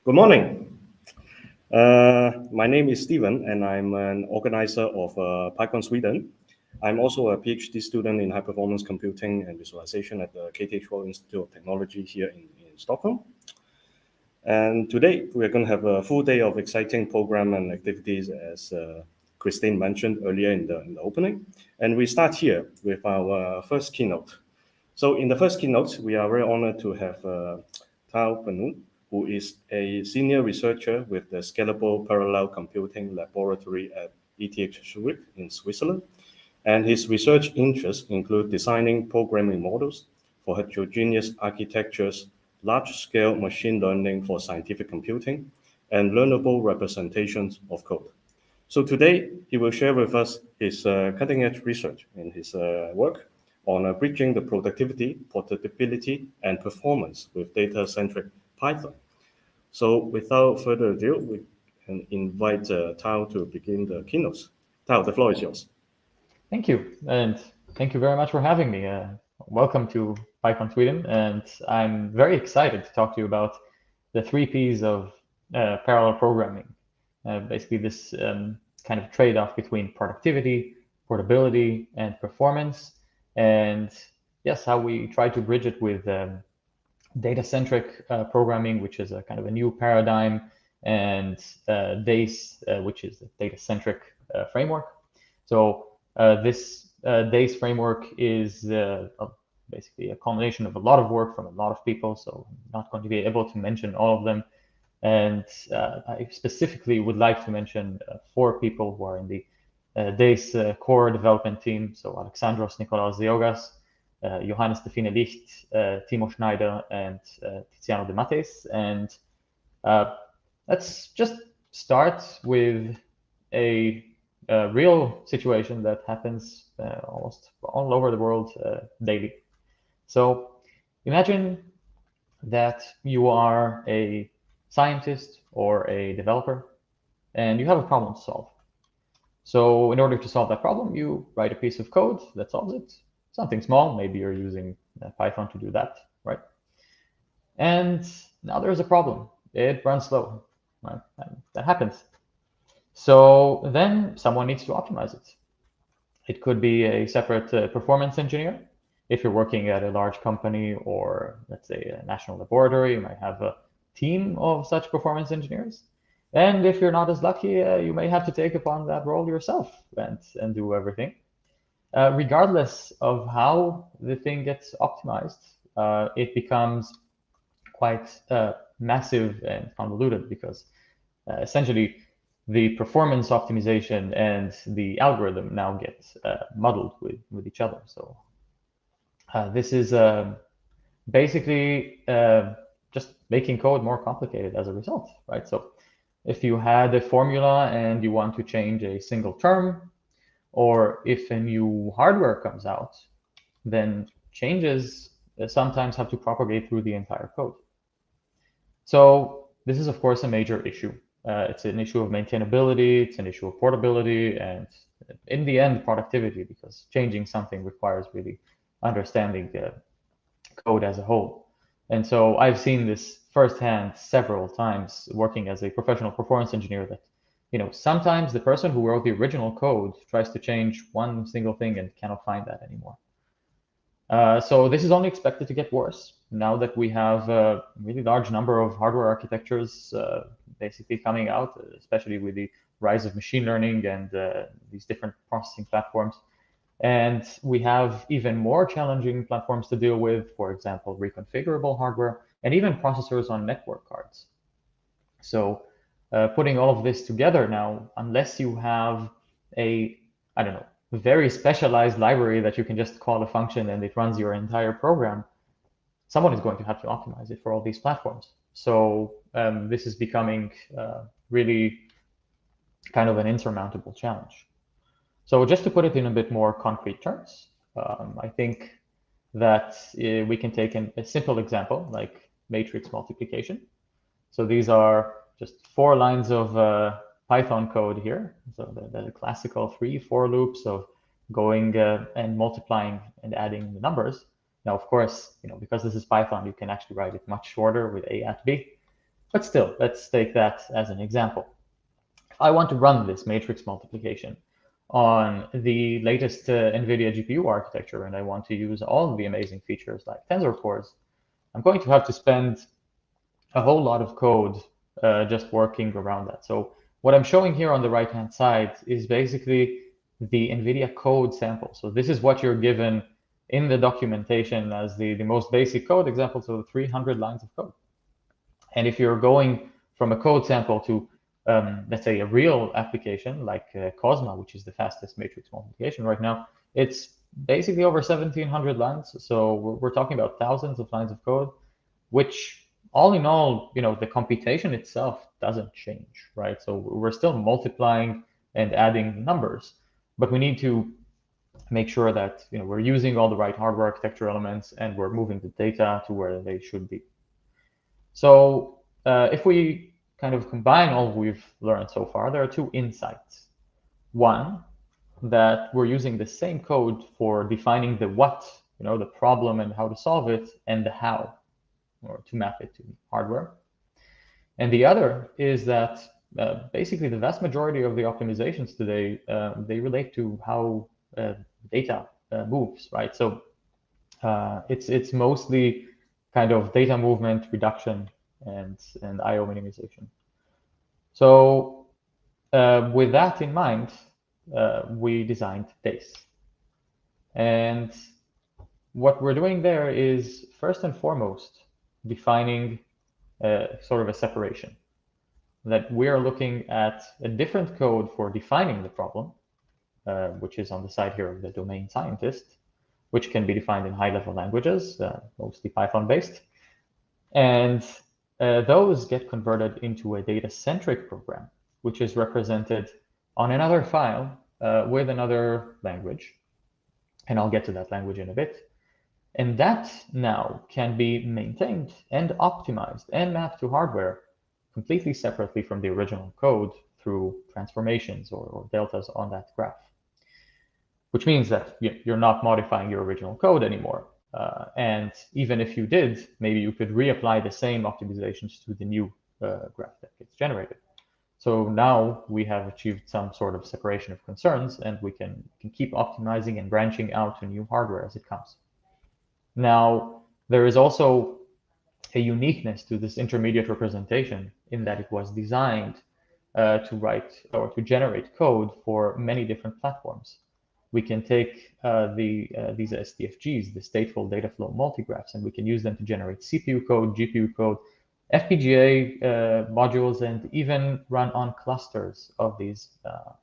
Good morning. My name is Steven, and I'm an organizer of PyCon Sweden. I'm also a PhD student in high-performance computing and visualization at the KTH Institute of Technology here in Stockholm. And today, we're going to have a full day of exciting program and activities, as Christine mentioned earlier in the opening. And we start here with our first keynote. So in the first keynote, we are very honored to have Tal Ben-Nun, who is a senior researcher with the Scalable Parallel Computing Laboratory at ETH Zurich in Switzerland. And his research interests include designing programming models for heterogeneous architectures, large-scale machine learning for scientific computing, and learnable representations of code. So today, he will share with us his cutting-edge research in his work on bridging the productivity, portability, and performance with data-centric Python. So without further ado, we can invite Tal to begin the keynotes. Tal, the floor is yours. Thank you, and thank you very much for having me. Welcome to PyCon Sweden, and I'm very excited to talk to you about the 3 Ps of parallel programming. Basically this kind of trade-off between productivity, portability, and performance, and yes, how we try to bridge it with data-centric programming, which is a kind of a new paradigm, and DaCe, which is the data-centric framework. So this DaCe framework is basically a combination of a lot of work from a lot of people, so I'm not going to be able to mention all of them. And I specifically would like to mention 4 people who are in the DaCe core development team. So Alexandros Nikolaos Ziogas, Johannes Define Licht, Timo Schneider, and Tiziano De Matteis. And let's just start with a real situation that happens almost all over the world daily. So imagine that you are a scientist or a developer, and you have a problem to solve. So in order to solve that problem, you write a piece of code that solves it. Something small, maybe you're using Python to do that, right? And now there's a problem. It runs slow, right? And that happens. So then someone needs to optimize it. It could be a separate performance engineer. If you're working at a large company or, let's say, a national laboratory, you might have a team of such performance engineers. And if you're not as lucky, you may have to take upon that role yourself and do everything. Regardless of how the thing gets optimized, it becomes quite massive and convoluted because essentially the performance optimization and the algorithm now get muddled with each other. So this is basically just making code more complicated as a result, right? So if you had a formula and you want to change a single term, or if a new hardware comes out, then changes sometimes have to propagate through the entire code. So this is, of course, a major issue. It's an issue of maintainability, it's an issue of portability, and in the end, productivity, because changing something requires really understanding the code as a whole. And so I've seen this firsthand several times working as a professional performance engineer that, sometimes the person who wrote the original code tries to change one single thing and cannot find that anymore. So this is only expected to get worse now that we have a really large number of hardware architectures basically coming out, especially with the rise of machine learning and these different processing platforms. And we have even more challenging platforms to deal with, for example, reconfigurable hardware, and even processors on network cards. So putting all of this together now, unless you have a, very specialized library that you can just call a function and it runs your entire program, someone is going to have to optimize it for all these platforms. So this is becoming really kind of an insurmountable challenge. So just to put it in a bit more concrete terms, I think that we can take a simple example like matrix multiplication. So these are just 4 lines of Python code here. So the classical 3 for loops of going and multiplying and adding the numbers. Now, of course, because this is Python, you can actually write it much shorter with a at b. But still, let's take that as an example. If I want to run this matrix multiplication on the latest NVIDIA GPU architecture, and I want to use all of the amazing features like tensor cores, I'm going to have to spend a whole lot of code just working around that. So what I'm showing here on the right-hand side is basically the NVIDIA code sample. So this is what you're given in the documentation as the most basic code example, so 300 lines of code. And if you're going from a code sample to, let's say, a real application like Cosma, which is the fastest matrix multiplication right now, it's basically over 1,700 lines. So we're talking about thousands of lines of code, which all in all, the computation itself doesn't change, right? So we're still multiplying and adding numbers, but we need to make sure that we're using all the right hardware architecture elements and we're moving the data to where they should be. So if we kind of combine all we've learned so far, there are two insights. One, that we're using the same code for defining the what, the problem and how to solve it, and the how, or to map it to hardware. And the other is that basically the vast majority of the optimizations today, they relate to how data moves, right? So it's mostly kind of data movement reduction and I/O minimization. So with that in mind, we designed DaCe. And what we're doing there is first and foremost defining sort of a separation, that we are looking at a different code for defining the problem, which is on the side here of the domain scientist, which can be defined in high-level languages, mostly Python-based. And those get converted into a data-centric program, which is represented on another file with another language. And I'll get to that language in a bit. And that now can be maintained and optimized and mapped to hardware completely separately from the original code through transformations or deltas on that graph, which means that you're not modifying your original code anymore. And even if you did, maybe you could reapply the same optimizations to the new graph that gets generated. So now we have achieved some sort of separation of concerns, and we can keep optimizing and branching out to new hardware as it comes. Now, there is also a uniqueness to this intermediate representation in that it was designed to write or to generate code for many different platforms. We can take these SDFGs, the stateful data flow multigraphs, and we can use them to generate CPU code, GPU code, FPGA modules, and even run on clusters of these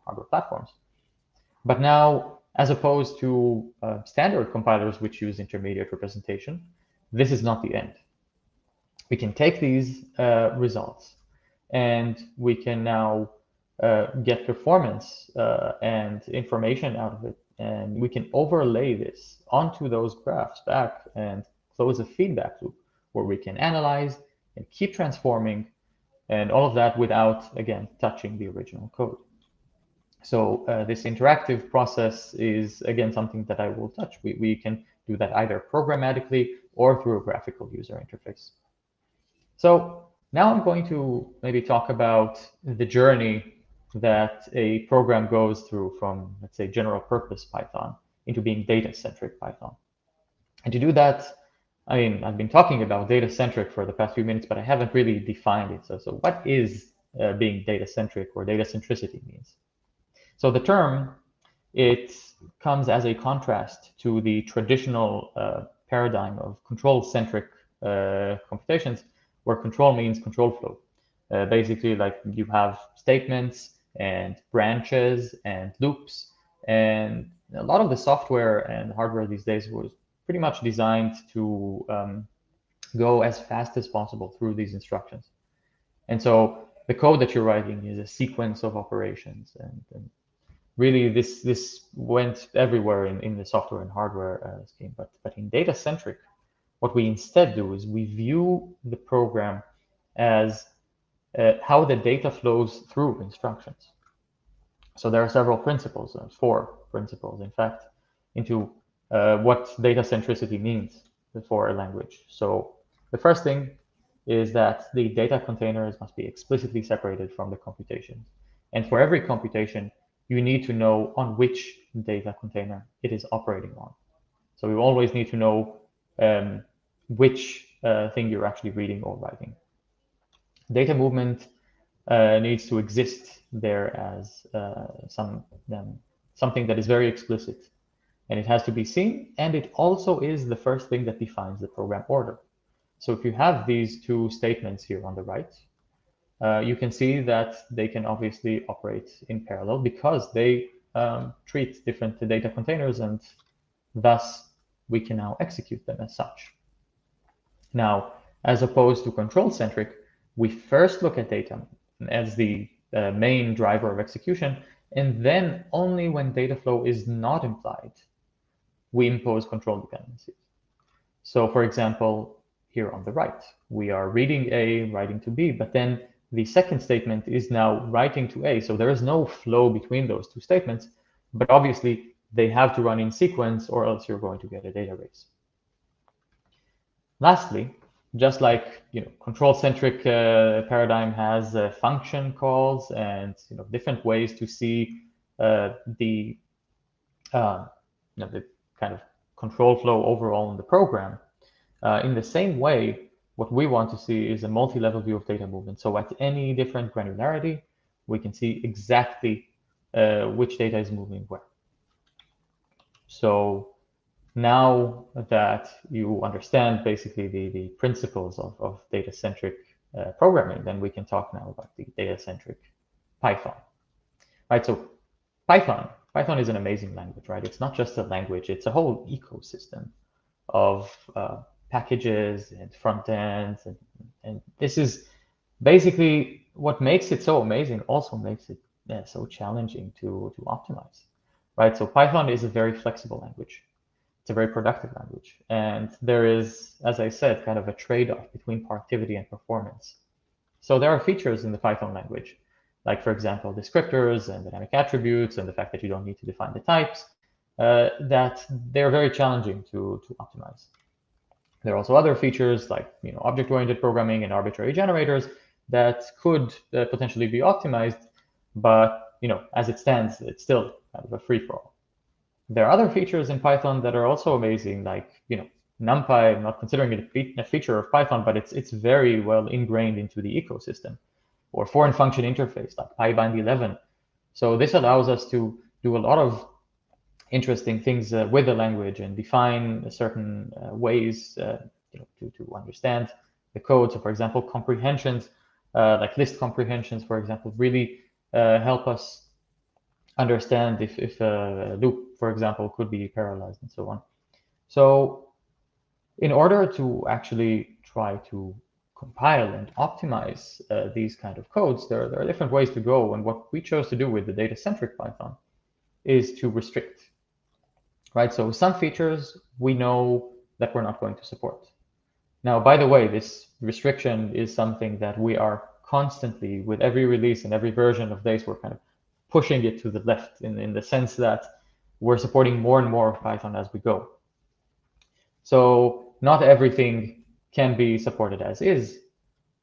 hardware platforms. But now, as opposed to standard compilers which use intermediate representation, this is not the end. We can take these results and we can now get performance and information out of it. And we can overlay this onto those graphs back and close a feedback loop where we can analyze and keep transforming, and all of that without, again, touching the original code. So this interactive process is, again, something that I will touch. We can do that either programmatically or through a graphical user interface. So now I'm going to maybe talk about the journey that a program goes through from, let's say, general purpose Python into being data-centric Python. And to do that, I mean, I've been talking about data-centric for the past few minutes, but I haven't really defined it. So what is being data-centric or data-centricity means? So the term, it comes as a contrast to the traditional paradigm of control-centric computations, where control means control flow. Basically, like you have statements and branches and loops, and a lot of the software and hardware these days was pretty much designed to go as fast as possible through these instructions. And so the code that you're writing is a sequence of operations, and really this went everywhere in the software and hardware scheme. But in data-centric, what we instead do is we view the program as how the data flows through instructions. So there are several principles, 4 principles, in fact, into what data centricity means for a language. So the first thing is that the data containers must be explicitly separated from the computations. And for every computation, you need to know on which data container it is operating on. So you always need to know which thing you're actually reading or writing. Data movement needs to exist there as something that is very explicit, and it has to be seen, and it also is the first thing that defines the program order. So if you have these two statements here on the right, you can see that they can obviously operate in parallel because they treat different data containers, and thus we can now execute them as such. Now, as opposed to control-centric, we first look at data as the main driver of execution, and then only when data flow is not implied, we impose control dependencies. So for example, here on the right, we are reading A, writing to B, but then the second statement is now writing to A. So there is no flow between those two statements, but obviously they have to run in sequence or else you're going to get a data race. Lastly, just like control-centric paradigm has function calls and different ways to see the kind of control flow overall in the program. In the same way, what we want to see is a multi-level view of data movement. So at any different granularity, we can see exactly which data is moving where. So now that you understand basically the principles of data-centric programming, then we can talk now about the data-centric Python. Right, so Python is an amazing language, right? It's not just a language, it's a whole ecosystem of packages and front ends. And this is basically what makes it so amazing, also makes it so challenging to optimize, right? So Python is a very flexible language. It's a very productive language. And there is, as I said, kind of a trade-off between productivity and performance. So there are features in the Python language, like, for example, descriptors and dynamic attributes and the fact that you don't need to define the types, that they're very challenging to optimize. There are also other features like object-oriented programming and arbitrary generators that could potentially be optimized, but as it stands, it's still kind of a free-for-all. There are other features in Python that are also amazing, like NumPy. I'm not considering it a feature of Python, but it's very well ingrained into the ecosystem. Or foreign function interface like PyBind 11. So this allows us to do a lot of interesting things with the language and define certain ways to understand the code. So for example, comprehensions, like list comprehensions, for example, really help us understand if a loop, for example, could be parallelized and so on. So in order to actually try to compile and optimize these kind of codes, there are different ways to go. And what we chose to do with the data-centric Python is to restrict, right? So some features we know that we're not going to support. Now, by the way, this restriction is something that we are constantly, with every release and every version of DaCe, we're kind of pushing it to the left in the sense that we're supporting more and more of Python as we go. So not everything can be supported as is,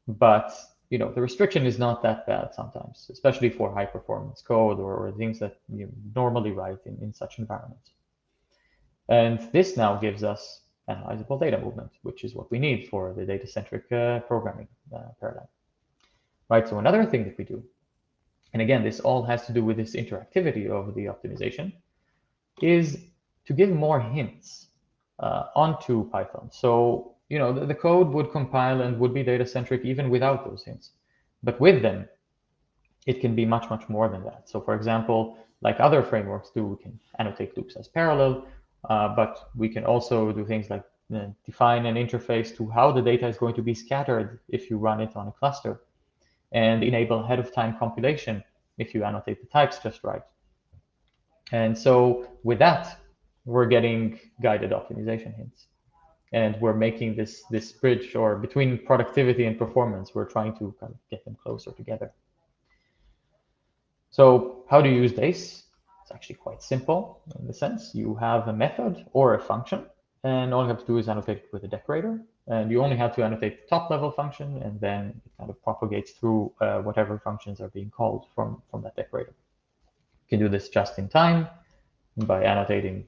but the restriction is not that bad sometimes, especially for high performance code or things that you normally write in such environments. And this now gives us analyzable data movement, which is what we need for the data-centric programming paradigm. Right, so another thing that we do, and again, this all has to do with this interactivity of the optimization, is to give more hints onto Python. So, the code would compile and would be data-centric even without those hints. But with them, it can be much, much more than that. So for example, like other frameworks do, we can annotate loops as parallel, but we can also do things like define an interface to how the data is going to be scattered if you run it on a cluster, and enable ahead-of-time compilation if you annotate the types just right. And so with that, we're getting guided optimization hints. And we're making this bridge, or between productivity and performance, we're trying to kind of get them closer together. So how do you use DaCe? It's actually quite simple in the sense you have a method or a function, and all you have to do is annotate it with a decorator, and you only have to annotate the top level function, and then it kind of propagates through whatever functions are being called from that decorator. You can do this just in time by annotating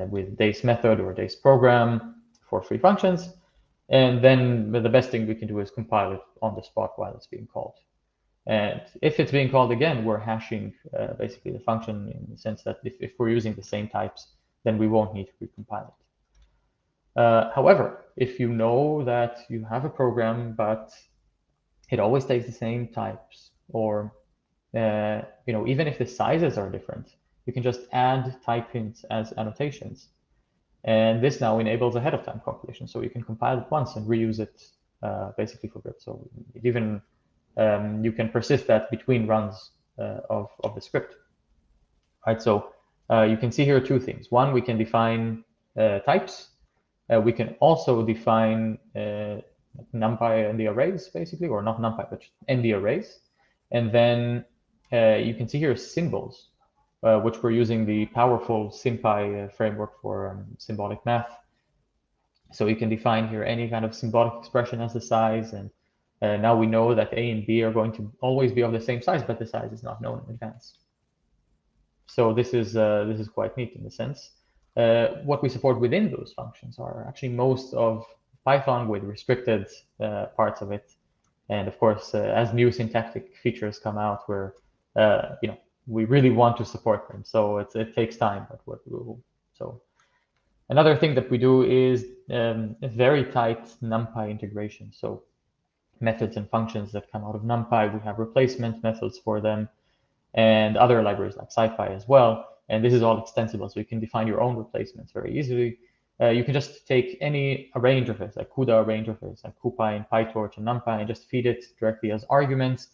with DaCe method or DaCe program for free functions. And then the best thing we can do is compile it on the spot while it's being called. And if it's being called again, we're hashing basically the function in the sense that if we're using the same types, then we won't need to recompile it. However, if you know that you have a program, but it always takes the same types, or even if the sizes are different, you can just add Typeins as annotations. And this now enables ahead of time compilation. So you can compile it once and reuse it basically for good. So it even you can persist that between runs of the script. Right. So you can see here two things. One, we can define types. We can also define NumPy and the arrays, basically, or not NumPy, but and the arrays. And then you can see here symbols, which we're using the powerful SymPy framework for symbolic math. So you can define here any kind of symbolic expression as the size. And now we know that A and B are going to always be of the same size, but the size is not known in advance. So this is quite neat in a sense. What we support within those functions are actually most of Python with restricted parts of it. And of course, as new syntactic features come out, where we really want to support them. So it takes time, but so another thing that we do is a very tight NumPy integration. So methods and functions that come out of NumPy, we have replacement methods for them, and other libraries like SciPy as well. And this is all extensible, so you can define your own replacements very easily. You can just take any array interface, like CUDA array interface, like CuPy and PyTorch and NumPy, and just feed it directly as arguments.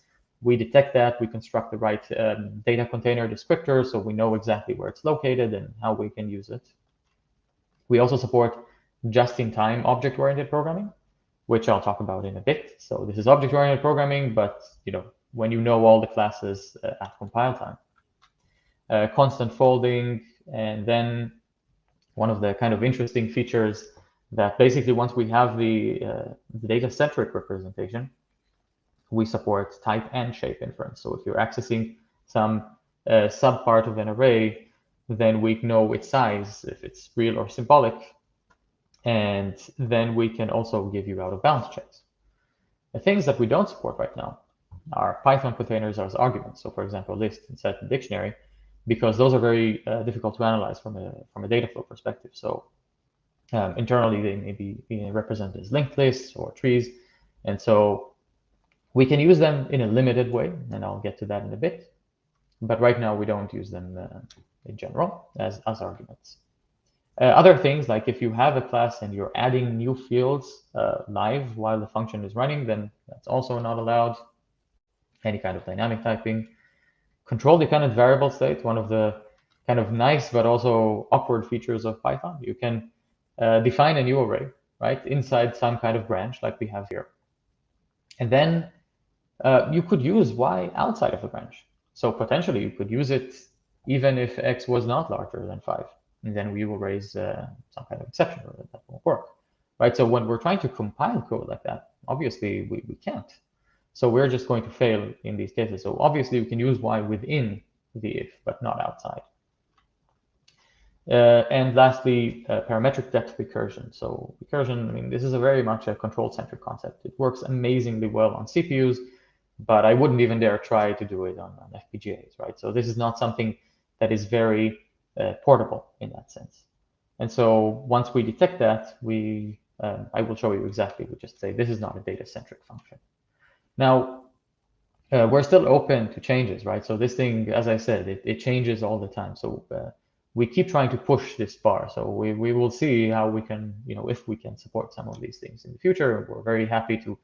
We detect that, we construct the right data container descriptor, so we know exactly where it's located and how we can use it. We also support just-in-time object-oriented programming, which I'll talk about in a bit. So this is object-oriented programming, but when you know all the classes at compile time. Constant folding, and then one of the kind of interesting features that basically once we have the data-centric representation, we support type and shape inference. So if you're accessing some subpart of an array, then we know its size, if it's real or symbolic, and then we can also give you out-of-bounds checks. The things that we don't support right now are Python containers as arguments. So for example, list and set and dictionary, because those are very difficult to analyze from a data flow perspective. So internally, they may be represented as linked lists or trees. And so we can use them in a limited way, and I'll get to that in a bit. But right now, we don't use them in general as arguments. Other things, like if you have a class and you're adding new fields live while the function is running, then that's also not allowed. Any kind of dynamic typing. Control-dependent variable state, one of the kind of nice but also awkward features of Python. You can define a new array, right, inside some kind of branch like we have here. And then you could use y outside of the branch. So potentially you could use it even if x was not larger than 5. And then we will raise some kind of exception or that won't work, right? So when we're trying to compile code like that, obviously we can't. So we're just going to fail in these cases. So obviously we can use y within the if, but not outside. And lastly, parametric depth recursion. So recursion, I mean, this is very much a control-centric concept. It works amazingly well on CPUs, but I wouldn't even dare try to do it on FPGAs, right? So this is not something that is very portable in that sense. And so once we detect that, I will show you exactly. We just say this is not a data-centric function. Now, we're still open to changes, right? So this thing, as I said, it changes all the time. So we keep trying to push this bar. So we will see how we can, if we can support some of these things in the future. We're very happy to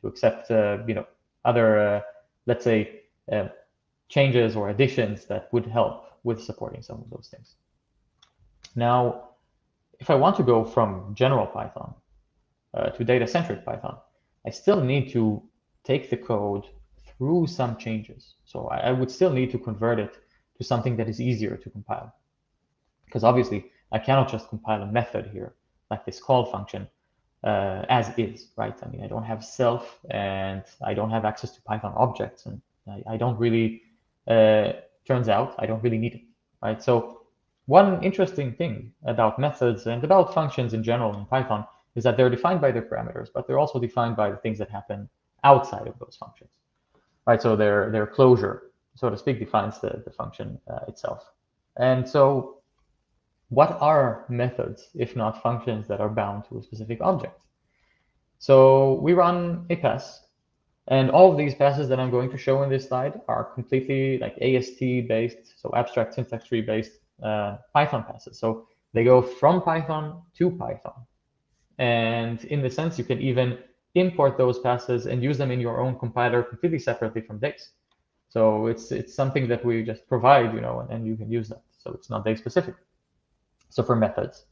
accept, other, let's say, changes or additions that would help with supporting some of those things. Now, if I want to go from general Python to data-centric Python, I still need to take the code through some changes. So I would still need to convert it to something that is easier to compile. Because obviously, I cannot just compile a method here, like this call function, as is, right? I mean, I don't have self, and I don't have access to Python objects, and I don't really, turns out, I don't really need it, right? So one interesting thing about methods and about functions in general in Python is that they're defined by their parameters, but they're also defined by the things that happen outside of those functions, right? So their closure, so to speak, defines the function itself. And so what are methods, if not functions that are bound to a specific object? So we run a pass, and all of these passes that I'm going to show in this slide are completely like AST-based, so abstract syntax tree-based Python passes. So they go from Python to Python. And in the sense, you can even import those passes and use them in your own compiler completely separately from DaCe. So it's something that we just provide, and you can use that. So it's not DaCe specific. So for methods,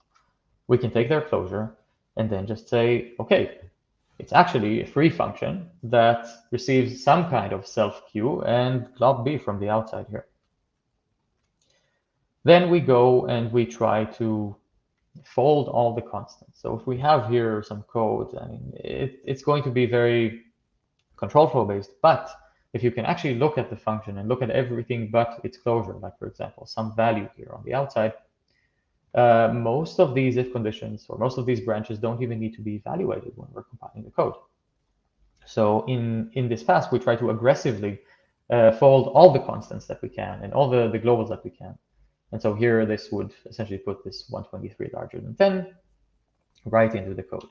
we can take their closure and then just say, okay, it's actually a free function that receives some kind of self queue and glob B from the outside here. Then we go and we try to fold all the constants. So if we have here some code, I mean, it's going to be very control flow based, but if you can actually look at the function and look at everything but its closure, like for example, some value here on the outside, most of these if conditions or most of these branches don't even need to be evaluated when we're compiling the code. So in this pass, we try to aggressively fold all the constants that we can and all the globals that we can. And so here, this would essentially put this 123 larger than 10 right into the code.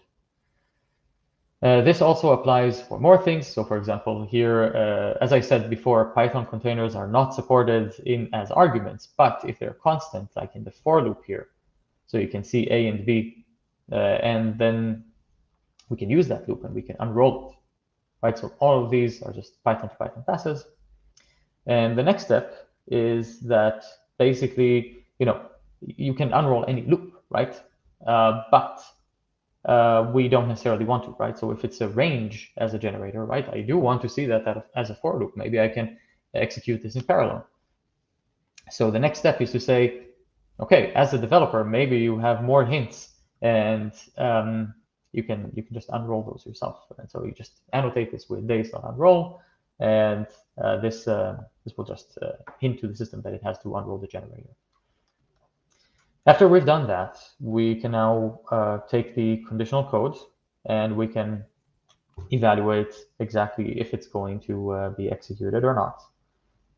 This also applies for more things. So for example, here, as I said before, Python containers are not supported as arguments, but if they're constant, like in the for loop here, so you can see A and B, and then we can use that loop and we can unroll it, right? So all of these are just Python to Python passes. And the next step is that basically, you can unroll any loop, right? But we don't necessarily want to, right? So if it's a range as a generator, right, I do want to see that as a for loop. Maybe I can execute this in parallel. So the next step is to say, okay, as a developer, maybe you have more hints, and you can just unroll those yourself. And so you just annotate this with DaCe.unroll, and this will just hint to the system that it has to unroll the generator. After we've done that, we can now take the conditional code and we can evaluate exactly if it's going to be executed or not.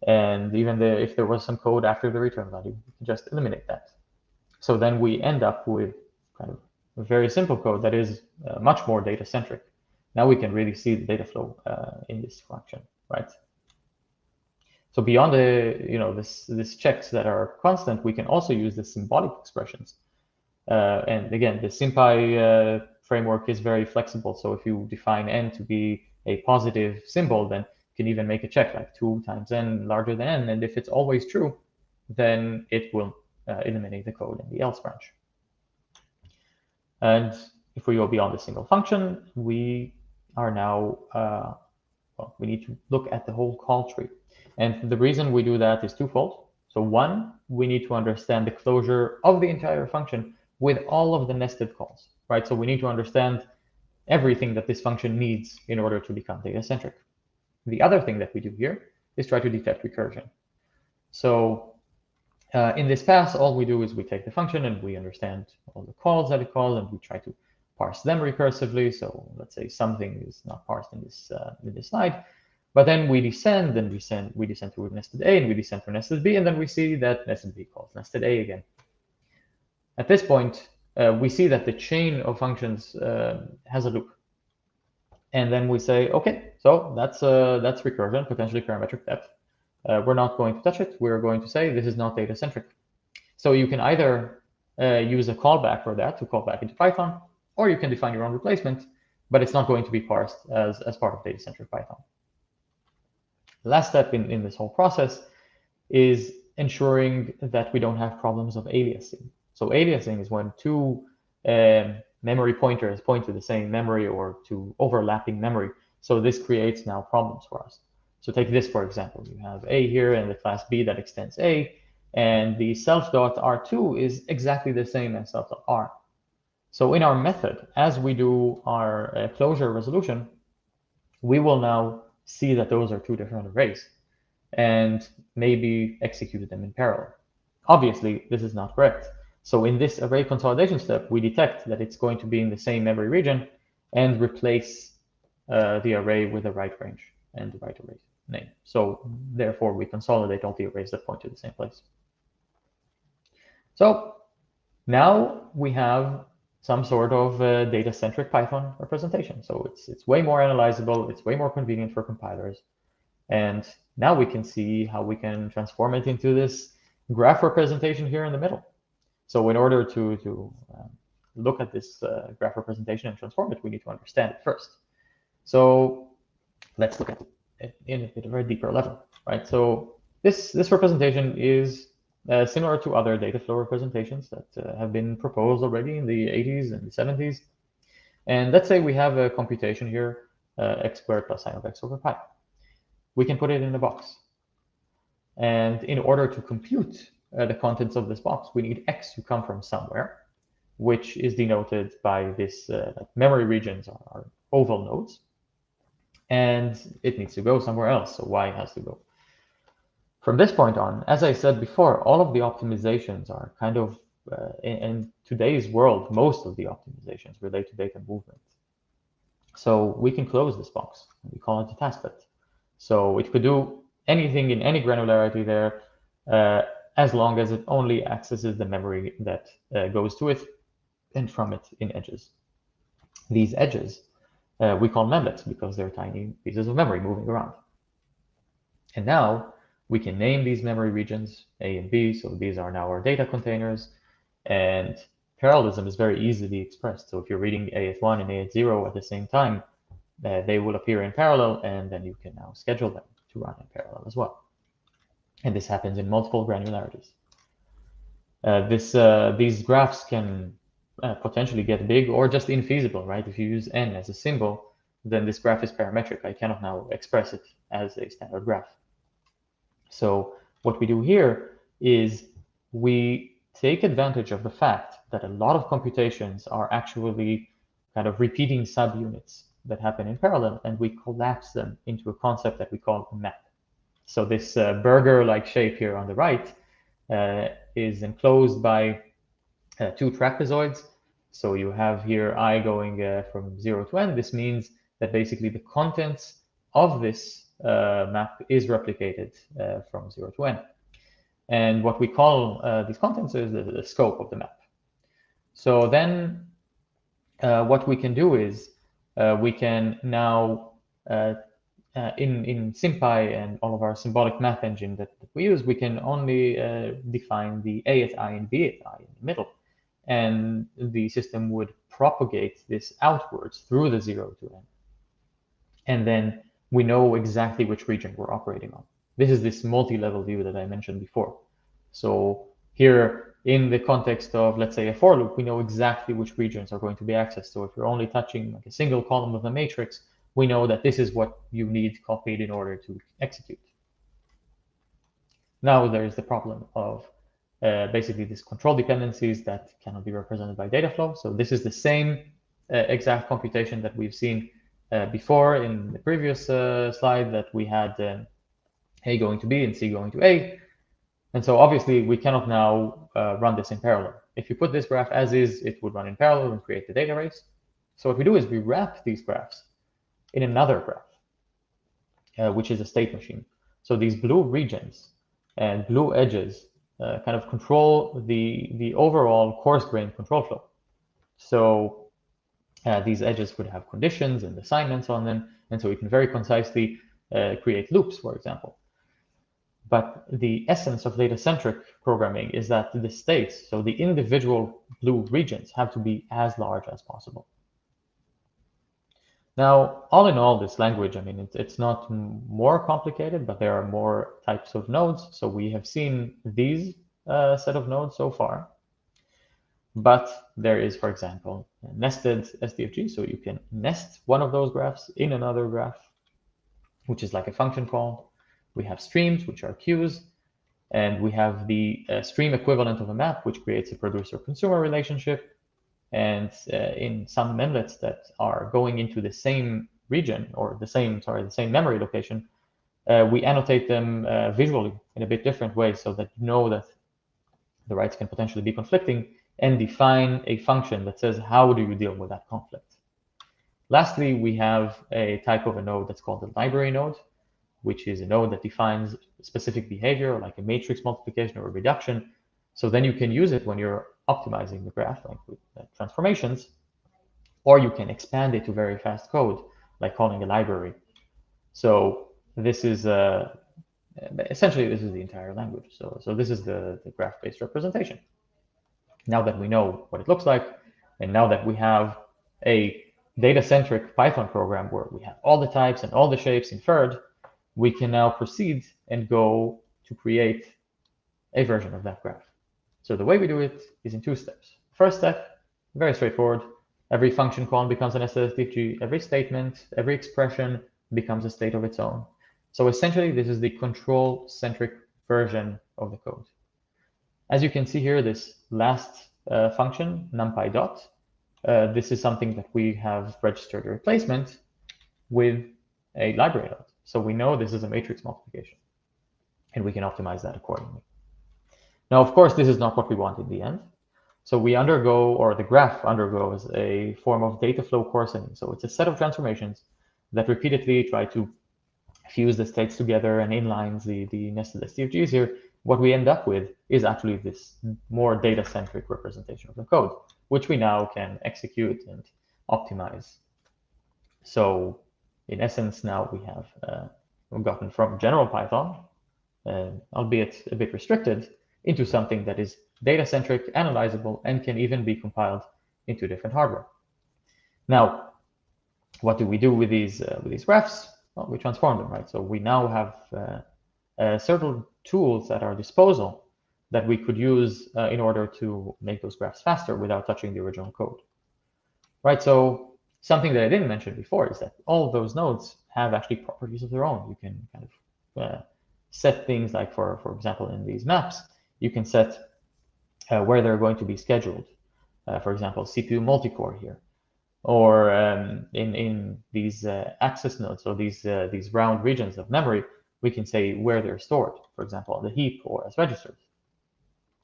And even if there was some code after the return value, we can just eliminate that. So then we end up with kind of a very simple code that is much more data-centric. Now we can really see the data flow in this function, right? So beyond this checks that are constant, we can also use the symbolic expressions. And again, the SymPy framework is very flexible. So if you define n to be a positive symbol, then you can even make a check like 2 times n larger than n. And if it's always true, then it will eliminate the code in the else branch. And if we go beyond the single function, we are now, we need to look at the whole call tree. And the reason we do that is twofold. So one, we need to understand the closure of the entire function with all of the nested calls, right? So we need to understand everything that this function needs in order to become data-centric. The other thing that we do here is try to detect recursion. So in this pass, all we do is we take the function and we understand all the calls that it calls, and we try to parse them recursively. So let's say something is not parsed in this slide. But then we descend and we descend through nested A and we descend through nested B, and then we see that nested B calls nested A again. At this point, we see that the chain of functions has a loop. And then we say, okay, so that's recursion, potentially parametric depth. We're not going to touch it. We're going to say this is not data-centric. So you can either use a callback for that to call back into Python, or you can define your own replacement, but it's not going to be parsed as part of data-centric Python. The last step in this whole process is ensuring that we don't have problems of aliasing. So aliasing is when two memory pointers point to the same memory or to overlapping memory. So this creates now problems for us. So take this, for example. You have A here and the class B that extends A, and the self.r2 is exactly the same as self.r. So in our method, as we do our closure resolution, we will now see that those are two different arrays and maybe execute them in parallel. Obviously, this is not correct. So in this array consolidation step, we detect that it's going to be in the same memory region and replace the array with the right range and the right array name. So therefore, we consolidate all the arrays that point to the same place. So now we have some sort of data-centric Python representation. So it's way more analyzable, it's way more convenient for compilers. And now we can see how we can transform it into this graph representation here in the middle. So in order to look at this graph representation and transform it, we need to understand it first. So let's look at it in a bit of a deeper level, right? So this representation is similar to other data flow representations that have been proposed already in the 80s and the 70s. And let's say we have a computation here, x squared plus sine of x over pi. We can put it in a box. And in order to compute the contents of this box, we need x to come from somewhere, which is denoted by this memory regions are oval nodes. And it needs to go somewhere else, so y has to go. From this point on, as I said before, all of the optimizations are kind of, in today's world, most of the optimizations relate to data movement. So we can close this box. We call it a task bed. So it could do anything in any granularity there, as long as it only accesses the memory that goes to it and from it in edges. These edges we call memlets because they're tiny pieces of memory moving around. And now we can name these memory regions A and B. So these are now our data containers. And parallelism is very easily expressed. So if you're reading A at 1 and A at 0 at the same time, they will appear in parallel, and then you can now schedule them to run in parallel as well. And this happens in multiple granularities. These graphs can potentially get big or just infeasible, right? If you use n as a symbol, then this graph is parametric. I cannot now express it as a standard graph. So what we do here is we take advantage of the fact that a lot of computations are actually kind of repeating subunits that happen in parallel, and we collapse them into a concept that we call a map. So this burger-like shape here on the right is enclosed by two trapezoids. So you have here I going from 0 to n. This means that basically the contents of this map is replicated from 0 to n. And what we call these contents is the scope of the map. So then what we can do is we can now, in SymPy and all of our symbolic map engine that we use, we can only define the A at I and B at I in the middle. And the system would propagate this outwards through the 0 to n. And then we know exactly which region we're operating on. This is this multi-level view that I mentioned before. So here, in the context of, let's say, a for loop, we know exactly which regions are going to be accessed. So if you're only touching like a single column of the matrix, we know that this is what you need copied in order to execute. Now there's the problem of basically these control dependencies that cannot be represented by dataflow. So this is the same exact computation that we've seen before in the previous slide, that we had A going to B and C going to A. And so obviously we cannot now run this in parallel. If you put this graph as is, it would run in parallel and create the data race. So what we do is we wrap these graphs in another graph, which is a state machine. So these blue regions and blue edges kind of control the overall coarse-grained control flow. So these edges would have conditions and assignments on them, and so we can very concisely create loops, for example. But the essence of data-centric programming is that the states, so the individual blue regions, have to be as large as possible. Now, all in all, this language, I mean, it's not more complicated, but there are more types of nodes. So we have seen these set of nodes so far. But there is, for example, nested SDFG. So you can nest one of those graphs in another graph, which is like a function call. We have streams, which are queues. And we have the stream equivalent of a map, which creates a producer-consumer relationship. And in some memlets that are going into the same region or the same memory location, we annotate them visually in a bit different way so that you know that the writes can potentially be conflicting, and define a function that says how do you deal with that conflict. Lastly, we have a type of a node that's called the library node, which is a node that defines specific behavior like a matrix multiplication or a reduction. So then you can use it when you're optimizing the graph, like with transformations, or you can expand it to very fast code, like calling a library. So this is essentially this is the entire language. So this is the graph-based representation. Now that we know what it looks like, and now that we have a data-centric Python program where we have all the types and all the shapes inferred, we can now proceed and go to create a version of that graph. So the way we do it is in 2 steps. First step, very straightforward. Every function call becomes an SFTG. Every statement, every expression becomes a state of its own. So essentially, this is the control-centric version of the code. As you can see here, this last function, numpy dot, this is something that we have registered a replacement with a library node. So we know this is a matrix multiplication, and we can optimize that accordingly. Now, of course, this is not what we want in the end. So we undergo, or the graph undergoes, a form of dataflow coarsening. So it's a set of transformations that repeatedly try to fuse the states together and inlines the nested STFGs here. What we end up with is actually this more data-centric representation of the code, which we now can execute and optimize. So in essence, now we have gotten from general Python, albeit a bit restricted, into something that is data-centric, analyzable, and can even be compiled into different hardware. Now, what do we do with these graphs? Well, we transform them, right? So we now have certain tools at our disposal that we could use in order to make those graphs faster without touching the original code, right? So something that I didn't mention before is that all of those nodes have actually properties of their own. You can kind of set things like, for example, in these maps, you can set where they're going to be scheduled. For example, CPU multicore here, or in these access nodes, or these round regions of memory, we can say where they're stored, for example, on the heap or as registers.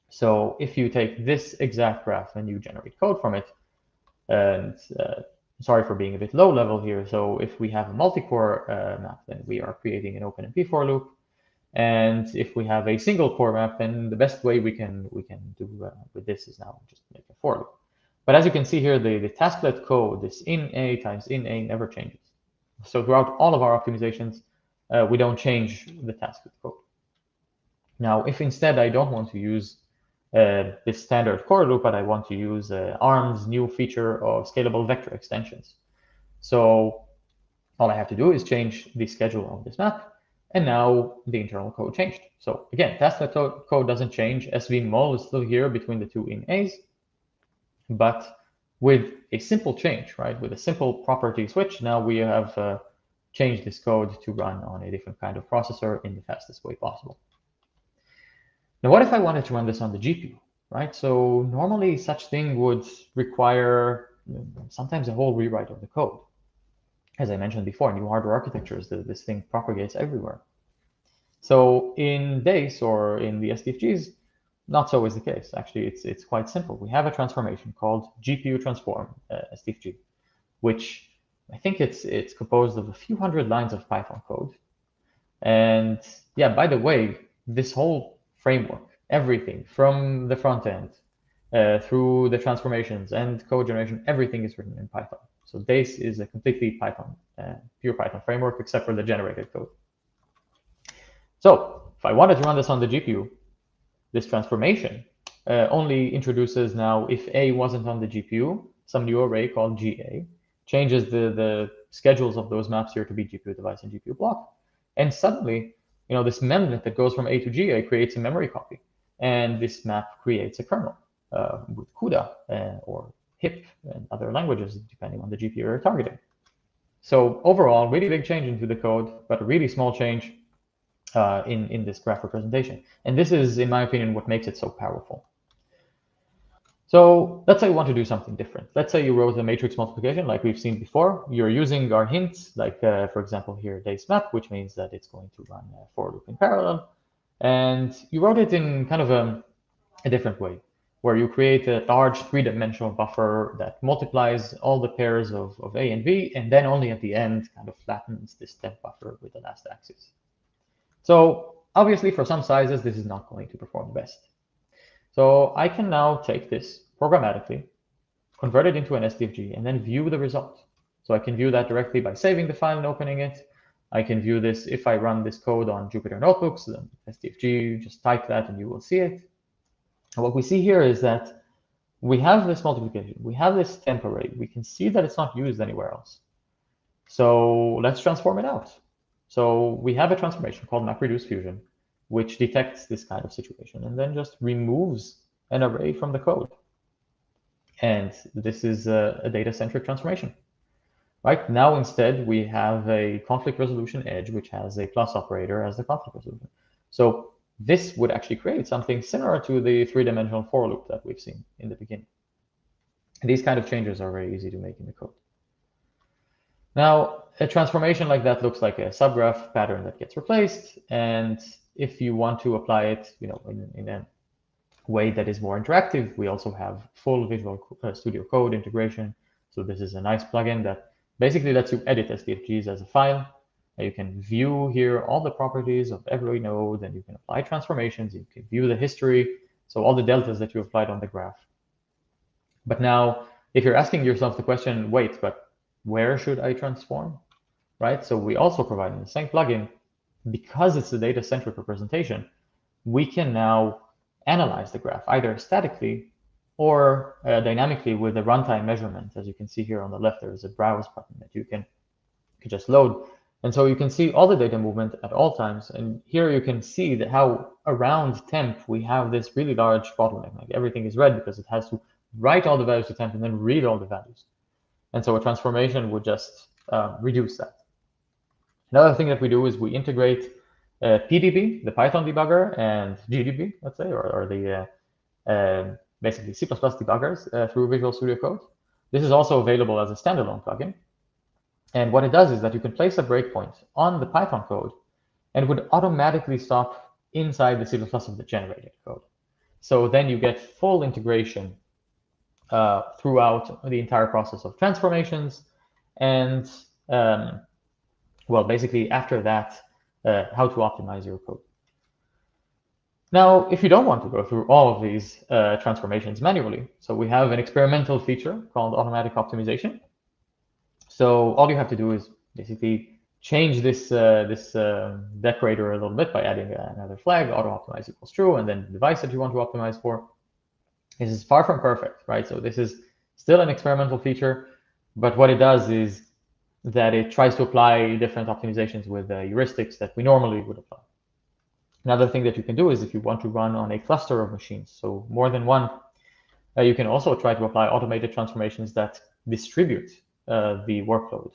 So if you take this exact graph and you generate code from it, and sorry for being a bit low level here. So if we have a multi-core map, then we are creating an OpenMP for loop. And if we have a single core map, then the best way we can do with this is now just make a for loop. But as you can see here, the tasklet code, this in A times in A, never changes. So throughout all of our optimizations, we don't change the tasklet code. Now, if instead I don't want to use this standard core loop, but I want to use ARM's new feature of scalable vector extensions. So all I have to do is change the schedule of this map, and now the internal code changed. So again, tasklet code doesn't change. svmol is still here between the two in A's, but with a simple change, right? With a simple property switch, now we have changed this code to run on a different kind of processor in the fastest way possible. Now, what if I wanted to run this on the GPU, right? So normally such thing would require sometimes a whole rewrite of the code. As I mentioned before, new hardware architectures, this thing propagates everywhere. So in DaCe or in the STFGs, not so is the case. Actually, it's quite simple. We have a transformation called GPU transform STFG, which I think it's composed of a few hundred lines of Python code. And yeah, by the way, this whole framework, everything from the front end through the transformations and code generation, everything is written in Python. So DaCe is a completely Python, pure Python framework, except for the generated code. So if I wanted to run this on the GPU, this transformation only introduces now, if A wasn't on the GPU, some new array called GA, changes the schedules of those maps here to be GPU device and GPU block. And suddenly, this memnet that goes from A to GA creates a memory copy. And this map creates a kernel with CUDA or HIP and other languages, depending on the GPU you're targeting. So overall, really big change into the code, but a really small change in this graph representation. And this is, in my opinion, what makes it so powerful. So let's say you want to do something different. Let's say you wrote a matrix multiplication like we've seen before. You're using our hints, like for example here, DaCe map, which means that it's going to run a for loop in parallel. And you wrote it in kind of a different way, where you create a large three-dimensional buffer that multiplies all the pairs of A and B, and then only at the end kind of flattens this temp buffer with the last axis. So obviously for some sizes, this is not going to perform best. So I can now take this programmatically, convert it into an SDFG, and then view the result. So I can view that directly by saving the file and opening it. I can view this if I run this code on Jupyter notebooks, then SDFG, just type that and you will see it. And what we see here is that we have this multiplication, we have this temp array. We can see that it's not used anywhere else. So let's transform it out. So we have a transformation called MapReduce Fusion, which detects this kind of situation and then just removes an array from the code. And this is a data-centric transformation. Right now, instead, we have a conflict resolution edge, which has a plus operator as the conflict resolution. So this would actually create something similar to the three-dimensional for loop that we've seen in the beginning. And these kind of changes are very easy to make in the code. Now, a transformation like that looks like a subgraph pattern that gets replaced. And if you want to apply it, in a way that is more interactive, we also have full Visual Studio Code integration. So this is a nice plugin that basically lets you edit SDFGs as a file. You can view here all the properties of every node, and you can apply transformations. You can view the history, so all the deltas that you applied on the graph. But now, if you're asking yourself the question, wait, but where should I transform, right? So we also provide in the same plugin, because it's a data-centric representation, we can now analyze the graph either statically or dynamically with a runtime measurement. As you can see here on the left, there is a browse button that you can just load. And so you can see all the data movement at all times. And here you can see that how around temp, we have this really large bottleneck. Like everything is red because it has to write all the values to temp and then read all the values. And so a transformation would just reduce that. Another thing that we do is we integrate PDB, the Python debugger, and GDB, let's say, or the basically C++ debuggers through Visual Studio Code. This is also available as a standalone plugin. And what it does is that you can place a breakpoint on the Python code and it would automatically stop inside the C++ of the generated code. So then you get full integration throughout the entire process of transformations. And well, basically after that, how to optimize your code. Now, if you don't want to go through all of these transformations manually, so we have an experimental feature called automatic optimization. So all you have to do is basically change this decorator a little bit by adding another flag, auto-optimize equals true, and then the device that you want to optimize for. This is far from perfect, right? So this is still an experimental feature, but what it does is that it tries to apply different optimizations with heuristics that we normally would apply. Another thing that you can do is if you want to run on a cluster of machines, so more than one, you can also try to apply automated transformations that distribute the workload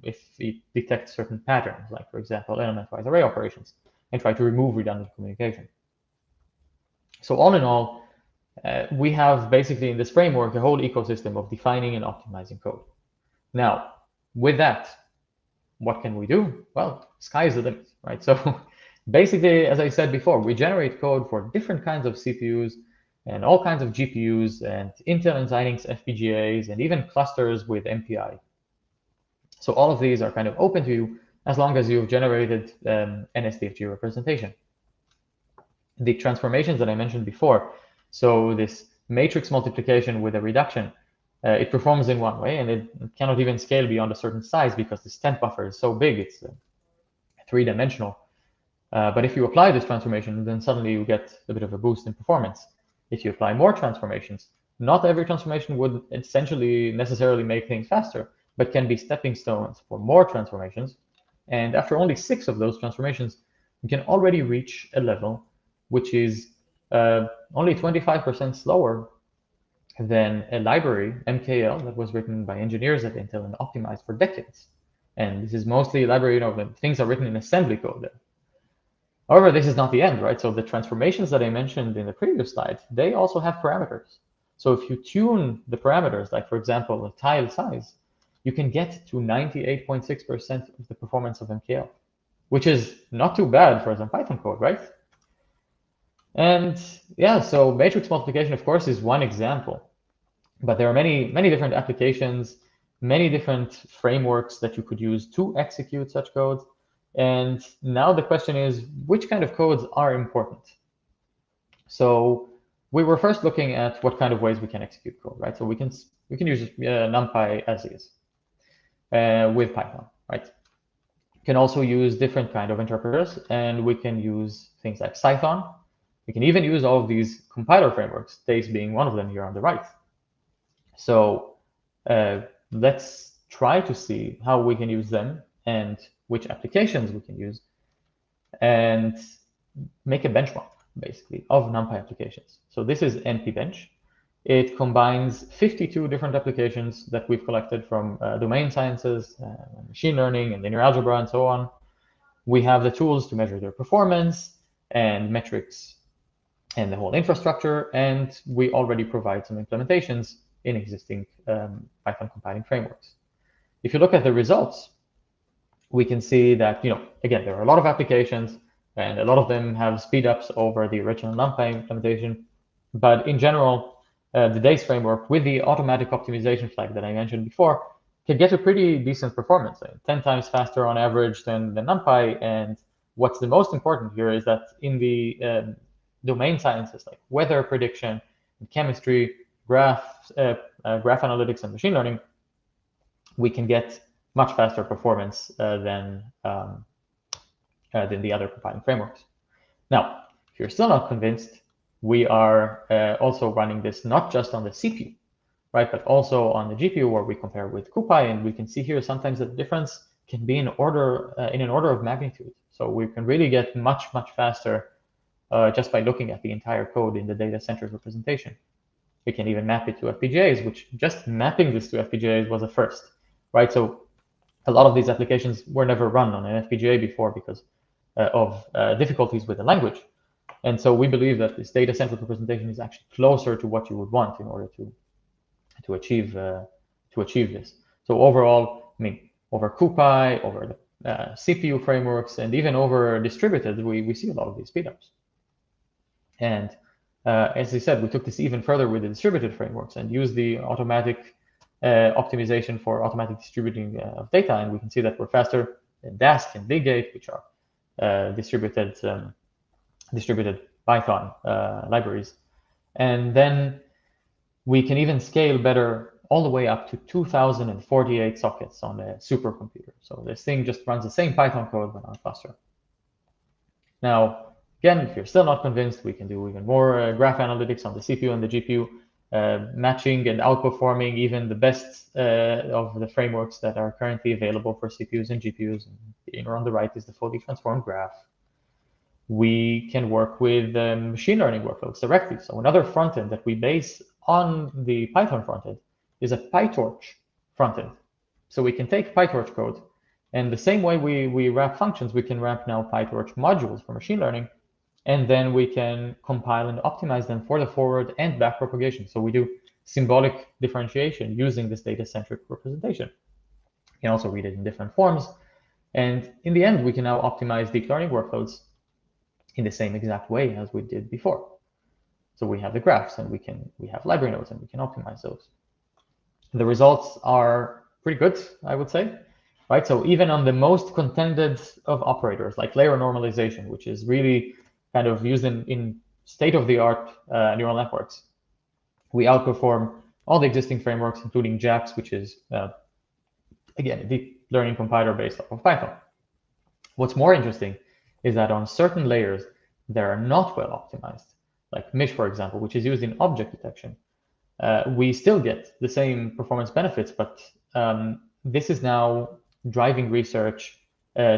if it detects certain patterns, like, for example, element-wise array operations, and try to remove redundant communication. So all in all, we have basically in this framework a whole ecosystem of defining and optimizing code. Now, with that, what can we do? Well, sky's the limit, right? So basically, as I said before, we generate code for different kinds of CPUs and all kinds of GPUs and Intel and Xilinx FPGAs and even clusters with MPI. So all of these are kind of open to you as long as you've generated an SDFG representation. The transformations that I mentioned before, so this matrix multiplication with a reduction, it performs in one way and it cannot even scale beyond a certain size because the temp buffer is so big, it's three-dimensional. But if you apply this transformation, then suddenly you get a bit of a boost in performance. If you apply more transformations, not every transformation would essentially necessarily make things faster, but can be stepping stones for more transformations. And after only 6 of those transformations, you can already reach a level which is only 25% slower than a library, MKL, that was written by engineers at Intel and optimized for decades. And this is mostly a library, things are written in assembly code there. However, this is not the end, right? So the transformations that I mentioned in the previous slide, they also have parameters. So if you tune the parameters, like for example, the tile size, you can get to 98.6% of the performance of MKL, which is not too bad for some Python code, right? And yeah, so matrix multiplication, of course, is one example, but there are many, many different applications, many different frameworks that you could use to execute such code. And now the question is, which kind of codes are important? So we were first looking at what kind of ways we can execute code, right? So we can use NumPy as is with Python, right? We can also use different kind of interpreters, and we can use things like Python. We can even use all of these compiler frameworks, DaCe being one of them here on the right. So let's try to see how we can use them and which applications we can use, and make a benchmark, basically, of NumPy applications. So this is NPBench. It combines 52 different applications that we've collected from domain sciences, machine learning, and linear algebra, and so on. We have the tools to measure their performance and metrics and the whole infrastructure, and we already provide some implementations in existing Python compiling frameworks. If you look at the results, we can see that, again, there are a lot of applications, and a lot of them have speedups over the original NumPy implementation. But in general, the DaCe framework with the automatic optimization flag that I mentioned before can get a pretty decent performance, 10 times faster on average than NumPy. And what's the most important here is that in the domain sciences like weather prediction, chemistry, graph analytics, and machine learning, we can get much faster performance than the other compiling frameworks. Now, if you're still not convinced, we are also running this not just on the CPU, right, but also on the GPU, where we compare with CuPy, and we can see here sometimes the difference can be in an order of magnitude. So we can really get much faster just by looking at the entire code in the data-centric representation. We can even map it to FPGAs, which just mapping this to FPGAs was a first, right? So a lot of these applications were never run on an FPGA before because of difficulties with the language. And so we believe that this data-centric representation is actually closer to what you would want in order to achieve this. So overall, over CuPy, over the CPU frameworks, and even over distributed, we see a lot of these speedups. And as I said, we took this even further with the distributed frameworks and used the automatic optimization for automatic distributing of data, and we can see that we're faster than DaCe and Big8, which are distributed Python libraries. And then we can even scale better all the way up to 2048 sockets on a supercomputer. So this thing just runs the same Python code, but on faster. Now, again, if you're still not convinced, we can do even more graph analytics on the CPU and the GPU, matching and outperforming even the best of the frameworks that are currently available for CPUs and GPUs. And on the right is the fully transformed graph. We can work with machine learning workloads directly. So another frontend that we base on the Python frontend is a PyTorch frontend. So we can take PyTorch code, and the same way we wrap functions, we can wrap now PyTorch modules for machine learning, and then we can compile and optimize them for the forward and back propagation. So we do symbolic differentiation using this data-centric representation. You can also read it in different forms. And in the end, we can now optimize deep learning workloads in the same exact way as we did before. So we have the graphs, and we have library nodes, and we can optimize those. The results are pretty good, I would say, right? So even on the most contended of operators, like layer normalization, which is really kind of used in state-of-the-art neural networks, we outperform all the existing frameworks, including JAX, which is, again, a deep learning compiler based off of Python. What's more interesting is that on certain layers that are not well optimized, like MISH, for example, which is used in object detection, we still get the same performance benefits, but this is now driving research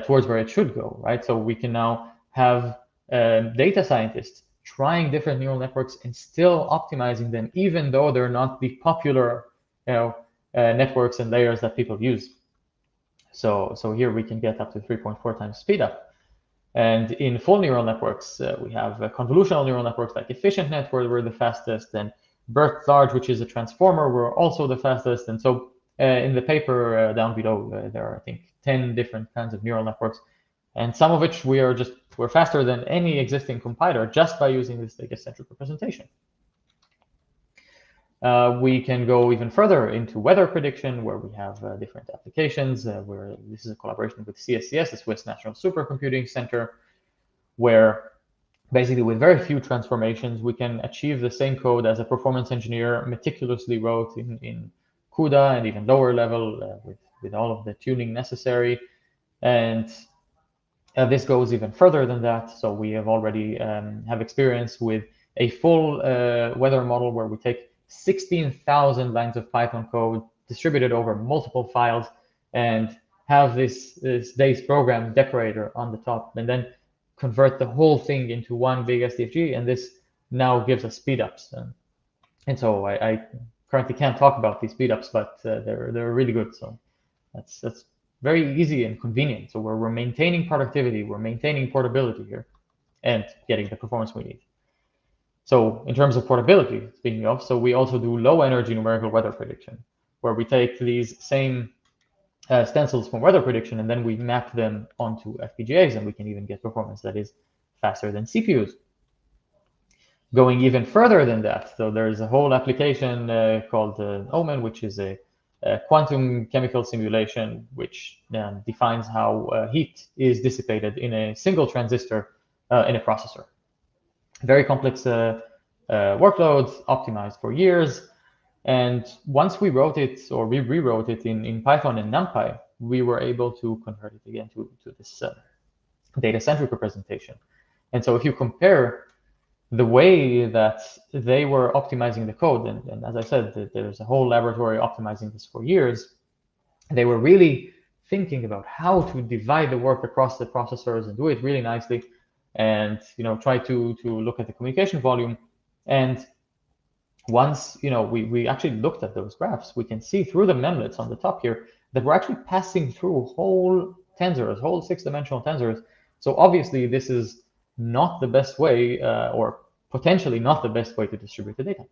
towards where it should go, right? So we can now have data scientists trying different neural networks and still optimizing them, even though they're not the popular networks and layers that people use. So here we can get up to 3.4 times speed up. And in full neural networks, we have convolutional neural networks like EfficientNet, where we're the fastest, and BERT large, which is a transformer, were also the fastest. And so in the paper down below, there are, I think, 10 different kinds of neural networks, and some of which we're faster than any existing compiler just by using this data-centric representation. We can go even further into weather prediction, where we have different applications. Where this is a collaboration with CSCS, the Swiss National Supercomputing Center, where basically with very few transformations, we can achieve the same code as a performance engineer meticulously wrote in CUDA and even lower level with all of the tuning necessary. And this goes even further than that. So we have already have experience with a full weather model where we take 16,000 lines of Python code distributed over multiple files and have this DaCe program decorator on the top, and then convert the whole thing into one big SDFG, and this now gives us speedups. And so I currently can't talk about these speedups, but they're really good. So that's very easy and convenient. So we're maintaining productivity, we're maintaining portability here, and getting the performance we need. So in terms of portability, speaking of, so we also do low energy numerical weather prediction, where we take these same stencils from weather prediction, and then we map them onto FPGAs, and we can even get performance that is faster than CPUs. Going even further than that, so there's a whole application called Omen, which is a quantum chemical simulation, which defines how heat is dissipated in a single transistor in a processor. Very complex workloads, optimized for years. And once we wrote it, or we rewrote it in Python and NumPy, we were able to convert it again to this data-centric representation. And so if you compare the way that they were optimizing the code, and as I said, there's a whole laboratory optimizing this for years, they were really thinking about how to divide the work across the processors and do it really nicely, and try to look at the communication volume. And once we actually looked at those graphs, we can see through the memlets on the top here that we're actually passing through whole tensors, whole 6-dimensional tensors. So obviously this is not the best way, or potentially not the best way to distribute the data.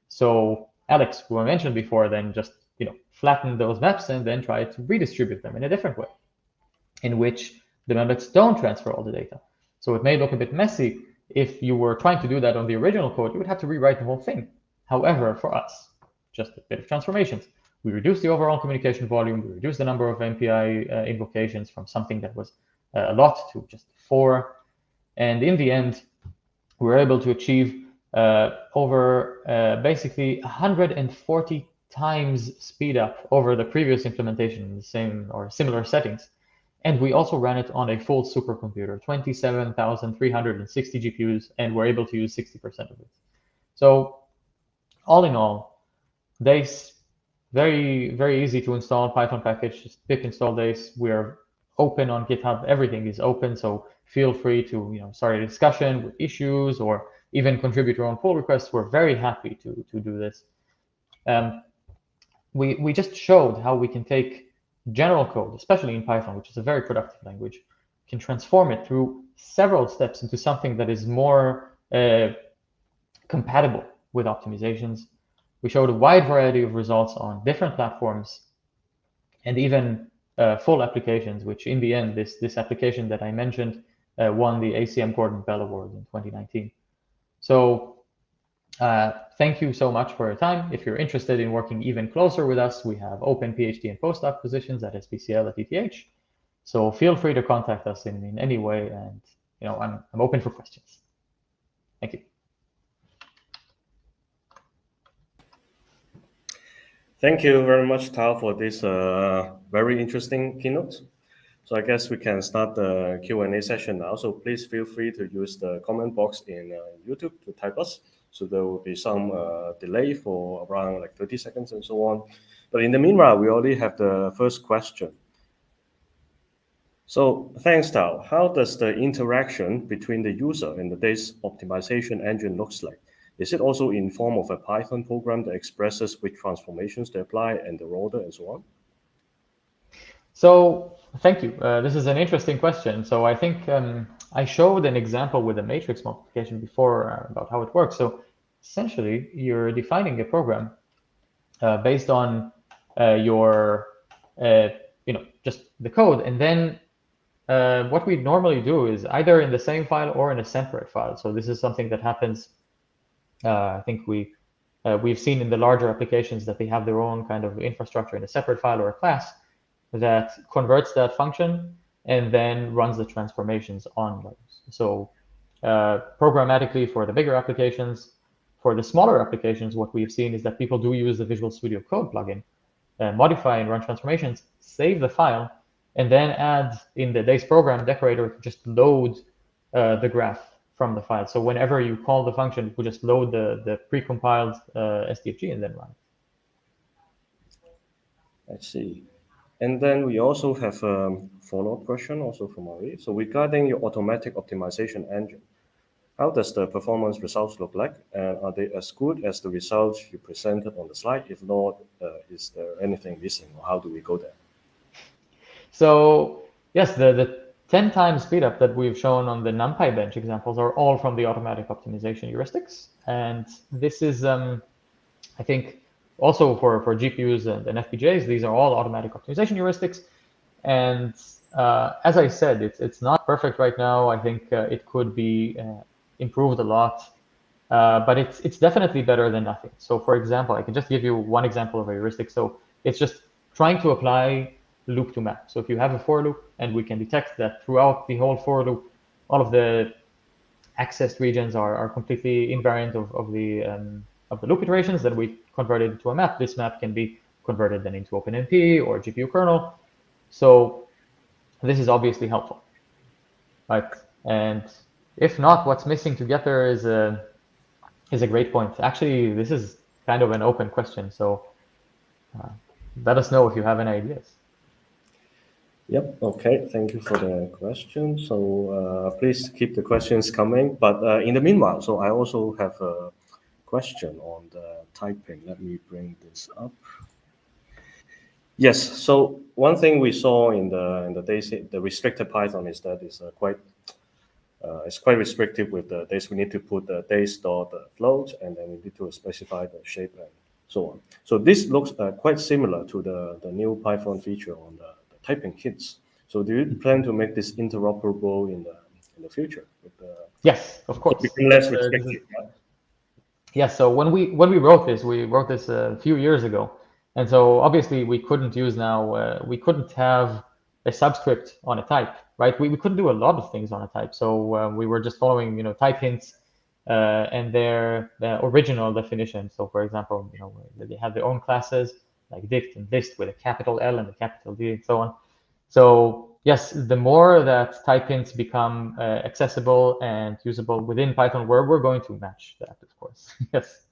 So Alex, who I mentioned before, then just flatten those maps and then try to redistribute them in a different way, in which the memlets don't transfer all the data. So it may look a bit messy. If you were trying to do that on the original code, you would have to rewrite the whole thing. However, for us, just a bit of transformations. We reduce the overall communication volume, we reduce the number of MPI invocations from something that was a lot to just 4. And in the end, we were able to achieve over basically 140 times speed up over the previous implementation in the same or similar settings. And we also ran it on a full supercomputer, 27,360 GPUs, and we're able to use 60% of it. So all in all, DaCe, very, very easy to install Python package, just pip install DaCe. We're open on GitHub, everything is open, so feel free to start a discussion with issues or even contribute your own pull requests. We're very happy to do this. We just showed how we can take general code, especially in Python, which is a very productive language, can transform it through several steps into something that is more compatible with optimizations. We showed a wide variety of results on different platforms and even full applications, which in the end, this application that I mentioned won the ACM Gordon Bell Award in 2019. So thank you so much for your time. If you're interested in working even closer with us, we have open PhD and postdoc positions at SPCL at ETH. So feel free to contact us in any way, and I'm open for questions. Thank you. Thank you very much, Tal, for this very interesting keynote. So I guess we can start the Q&A session now. So please feel free to use the comment box in YouTube to type us. So there will be some delay for around like 30 seconds and so on. But in the meanwhile, we already have the first question. So thanks, Tal. How does the interaction between the user and the DaCe optimization engine looks like? Is it also in form of a Python program that expresses which transformations to apply and the order and so on? So thank you. This is an interesting question. So I think I showed an example with a matrix multiplication before about how it works. So essentially you're defining a program based on your, just the code. And then what we normally do is either in the same file or in a separate file. So this is something that happens, I think we've seen in the larger applications that they have their own kind of infrastructure in a separate file or a class that converts that function and then runs the transformations on those. So programmatically for the bigger applications, for the smaller applications, what we've seen is that people do use the Visual Studio Code plugin, modify and run transformations, save the file, and then add in the DaCe program decorator to just load the graph from the file. So whenever you call the function, we just load the precompiled SDFG and then run. I see. And then we also have a follow-up question also from Ari. So regarding your automatic optimization engine, how does the performance results look like? And are they as good as the results you presented on the slide? If not, is there anything missing, or how do we go there? So yes, the 10 times speedup that we've shown on the NumPy bench examples are all from the automatic optimization heuristics. And this is, I think, also for GPUs and FPGAs, these are all automatic optimization heuristics. And as I said, it's not perfect right now. I think it could be improved a lot, but it's definitely better than nothing. So for example, I can just give you one example of a heuristic. So it's just trying to apply loop to map. So if you have a for loop and we can detect that throughout the whole for loop, all of the accessed regions are completely invariant of the loop iterations, then we convert it into a map. This map can be converted then into OpenMP or GPU kernel. So this is obviously helpful, right? And if not, what's missing to get there is a great point. Actually, this is kind of an open question. So let us know if you have any ideas. Yep. Okay. Thank you for the question. So please keep the questions coming. But in the meanwhile, so I also have a question on the typing. Let me bring this up. Yes. So one thing we saw in the DaCe, the restricted Python, is that it's quite restrictive with the DaCe. We need to put the DaCe.float, and then we need to specify the shape and so on. So this looks quite similar to the new Python feature on the typing hints. So do you plan to make this interoperable in the future? Yes, of course. Become less restrictive. Yes. So when we wrote this a few years ago, and so obviously we couldn't use now. We couldn't have a subscript on a type, right? We couldn't do a lot of things on a type. So we were just following, type hints and their original definition. So for example, they have their own classes like dict and list with a capital L and a capital D and so on. So yes, the more that type hints become accessible and usable within Python, we're going to match that, of course. Yes.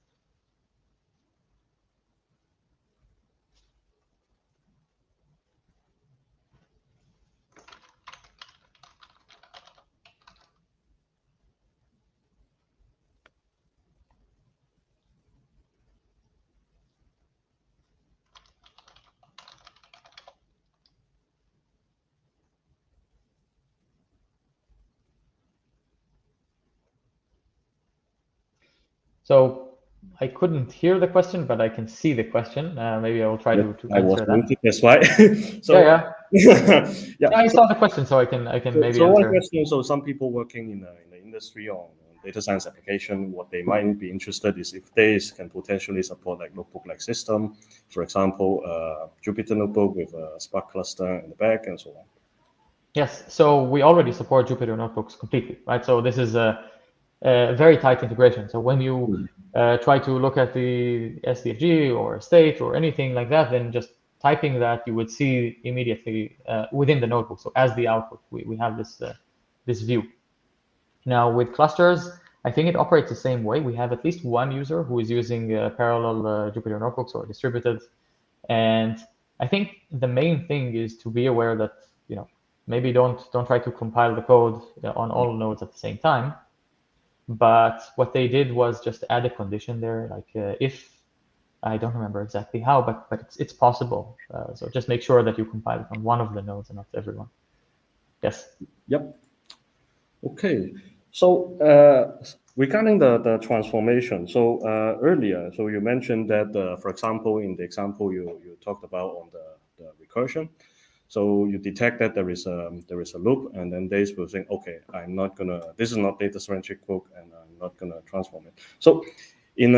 So I couldn't hear the question, but I can see the question. Maybe I will try to answer that. Muted, that's why. So, yeah. Yeah, I saw the question, so I can maybe so answer. one question. So some people working in the industry on data science application, what they might be interested is if DaCe can potentially support like notebook-like system, for example, Jupyter notebook with a Spark cluster in the back and so on. Yes, so we already support Jupyter notebooks completely, right? So this is a very tight integration. So when you try to look at the SDFG or state or anything like that, then just typing that, you would see immediately within the notebook. So as the output, we have this view. Now with clusters, I think it operates the same way. We have at least one user who is using parallel Jupyter notebooks or distributed. And I think the main thing is to be aware that, maybe don't try to compile the code on all nodes at the same time. But what they did was just add a condition there, like if, I don't remember exactly how, but it's possible. So just make sure that you compile it on one of the nodes and not everyone. Yes. Yep. Okay. So Regarding the transformation, so earlier, so you mentioned that, for example, in the example you talked about on the recursion, so you detect that there is a loop, and then DaCe will think, okay, this is not data-centric code, and I'm not gonna transform it. So in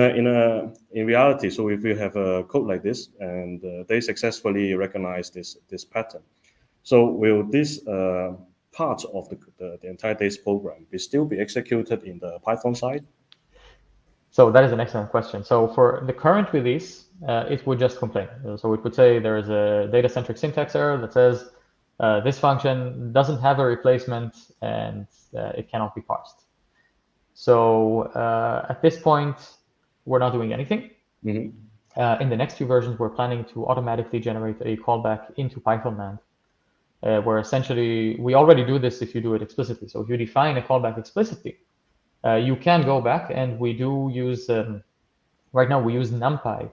reality, so if you have a code like this, and they successfully recognize this pattern, so will this part of the entire DaCe program still be executed in the Python side? So that is an excellent question. So for the current release, it would just complain. So it would say there is a data-centric syntax error that says this function doesn't have a replacement and it cannot be parsed. So at this point, we're not doing anything. Mm-hmm. In the next few versions, we're planning to automatically generate a callback into Python land, where essentially we already do this if you do it explicitly. So if you define a callback explicitly, you can go back, and we do use, right now we use NumPy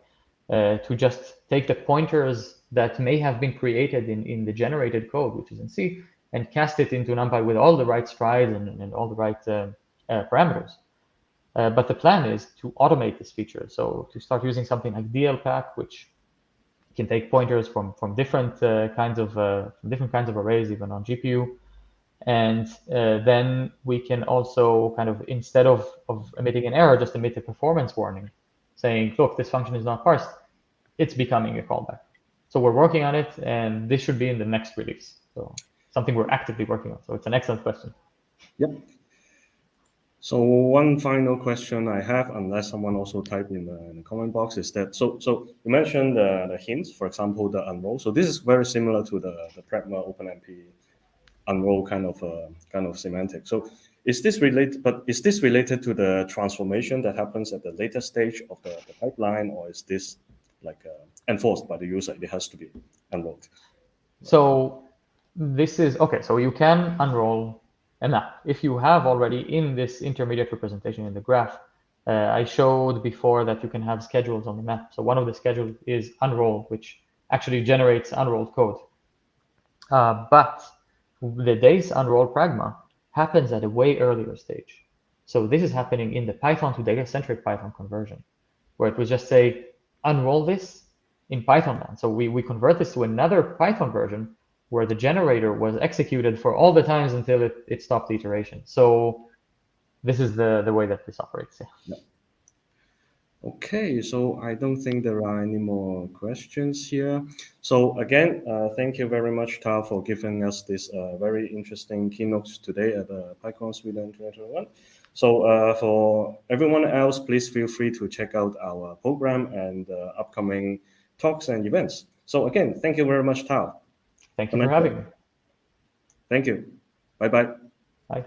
to just take the pointers that may have been created in the generated code, which is in C, and cast it into NumPy with all the right strides and all the right parameters. But the plan is to automate this feature. So to start using something like dlpack, which can take pointers from different kinds of arrays, even on GPU. And then we can also kind of, instead of emitting an error, just emit a performance warning saying, look, this function is not parsed. It's becoming a callback. So we're working on it, and this should be in the next release. So something we're actively working on. So it's an excellent question. Yep. So one final question I have, unless someone also type in the comment box, is that, so you mentioned the hints, for example, the unroll. So this is very similar to the Pragma OpenMP unroll kind of semantic. So is this related to the transformation that happens at the later stage of the pipeline, or is this like enforced by the user? It has to be unrolled. So this is okay. So you can unroll a map if you have already in this intermediate representation in the graph. I showed before that you can have schedules on the map. So one of the schedules is unroll, which actually generates unrolled code. But the DaCe unroll pragma happens at a way earlier stage. So this is happening in the Python to data-centric Python conversion, where it would just say, unroll this in Python land. So we convert this to another Python version where the generator was executed for all the times until it stopped the iteration. So this is the way that this operates. Yeah. Okay, so I don't think there are any more questions here. So again, thank you very much, Tal, for giving us this very interesting keynote today at PyCon Sweden 2021. So for everyone else, please feel free to check out our program and upcoming talks and events. So again, thank you very much, Tal. Thank you for having me. Thank you. Bye-bye. Bye.